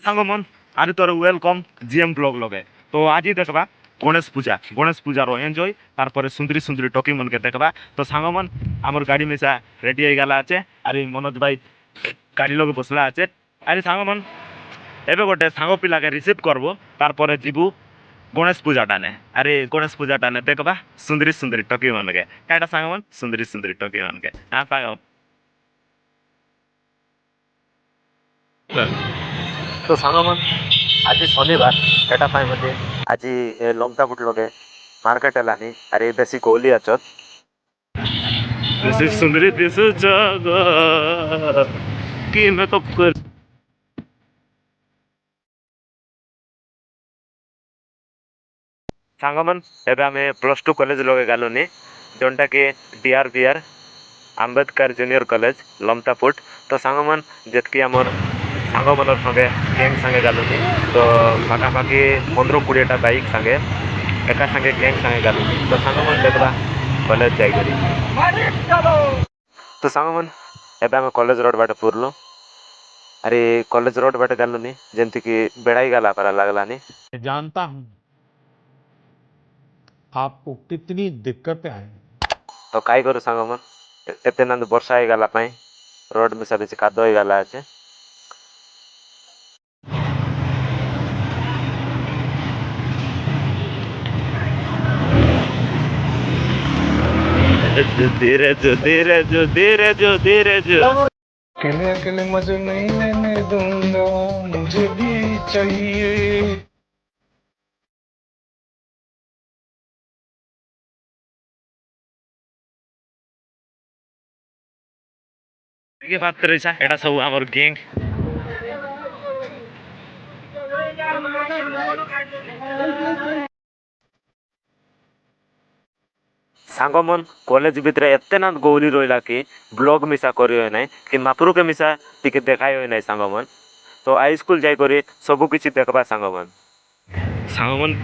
सांगमन आज तोर welcome GM blog लगे तो आज ही देखबा गणेश पूजा रो एंजॉय तारपरे सुंदरी सुंदरी टॉकी मन के देखबा तो सांगमन आमर गाड़ी में सा रेडी हो गला आछे अरे मनोज भाई गाड़ी लगे बसला आछे अरे सांगमन एबे गोटे सांग पिला के रिसीव करबो तारपरे जीबू गणेश पूजा टाने अरे गणेश पूजा टाने देखबा सुंदरी सुंदरी टॉकी मन के काटा सांगमन सुंदरी सुंदरी टॉकी मन के हां सांगम तो सांगमन आज शनिवार एटा पाई मध्ये आज लंका फुट लगे मार्केट लानी अरे बेसी कोहली आचत बेसी सुंदरी दिस जग की मेकअप कर सांगमन एबे आमे +2 कॉलेज लगे गालोनी जोंटा के डीआरबीआर अंबेडकर जूनियर कॉलेज लमता फुट तो सांगमन जेतकी आमर सांग मनर संगे गैंग संगे गालुनी तो पाखापाखि 15-20टा बाइक संगे एका संगे गैंग संगे गालुनी तो सांगमन देखबा कॉलेज जाई करी तो सांगमन एबे हम कॉलेज रोड बाटे पुरलो अरे कॉलेज रोड बाटे गालुनी जेंति कि बेड़ाई गाला पर लागलानी जानता हूं आपको कितनी दिक्कतें आई तो काई करू सांगमन एते नंद वर्षा आई गाला पाई रोड में सब कादो आई गाला आछे धीरे जो अकेले अकेले मजे नहीं लेने दूंगा मुझे भी चाहिए के बात रहिसा एटा सब हमर गैंग सांगमन कॉलेज भितर एते ना गौली रहिला कि ब्लॉग मिसा करी होय नै कि मापुरु के मिसा टिके देखाई होय नै सांगमन तो हाई स्कूल जाई करी सब किछि देखबा सांगमन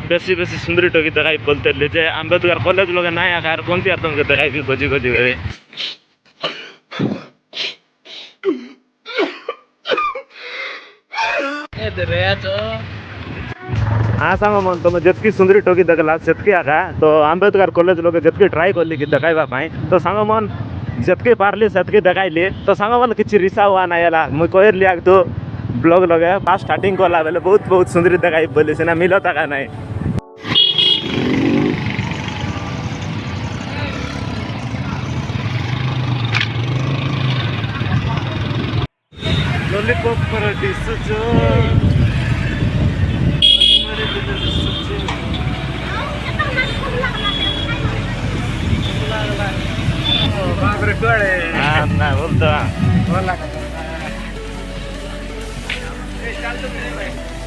बेसी बेसी सुंदरी टोकी देखाई बोलते ले जे अंबेडकर कॉलेज लगे ना आकार कोनती आर तुमके देखाई भी खोजी खोजी करे ए दे रे तो हाँ सांगमन तुम जितकी सुंदरी टोकी देखला सेतकी आका तो अंबेडकर कॉलेज लोग जितकी ट्राई करली कि देखाइबा पाई तो सांगमन जितकी पारली सेतकी देखाइली तो सांगमन किछि रिसा हुआ ना याला मुई कहर लिया तो ब्लॉग लगे फास्ट स्टार्टिंग करला बेले बहुत बहुत सुंदरी देखाई बोली से ना मिलता का नहीं लॉलीपॉप पर डिसजो बाप रे कोड़े हां ना बोलता बोला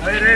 अरे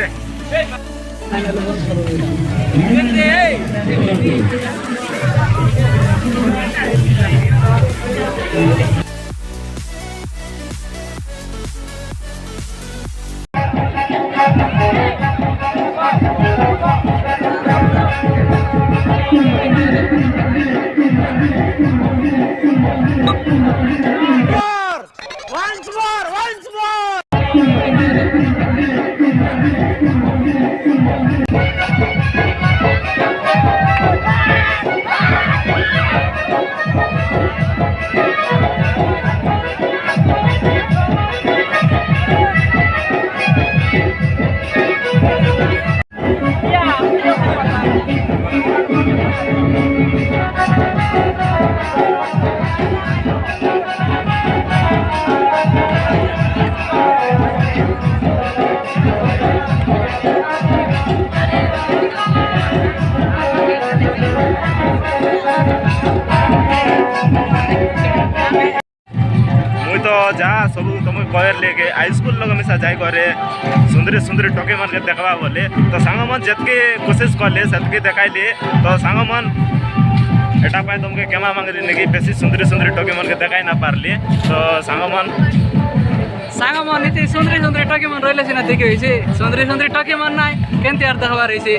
तो जा सब तुम कहर लेके हाई स्कूल लोग मिसा जाई करे सुंदरी सुंदरी टोके मन के देखबा बोले तो सांगमन जतके कोशिश करले सेतके देखाइले तो सांगमन एटा पाई तुमके केमा मांगली नेकी बेसी सुंदरी सुंदरी टोके मन के देखाई ना पारली तो सांगमन इति सुंदरी सुंदरी टोके मन रहिले सिना देखि होइसे सुंदरी सुंदरी टोके मन नाइ केनते अर्थ खबर होइसे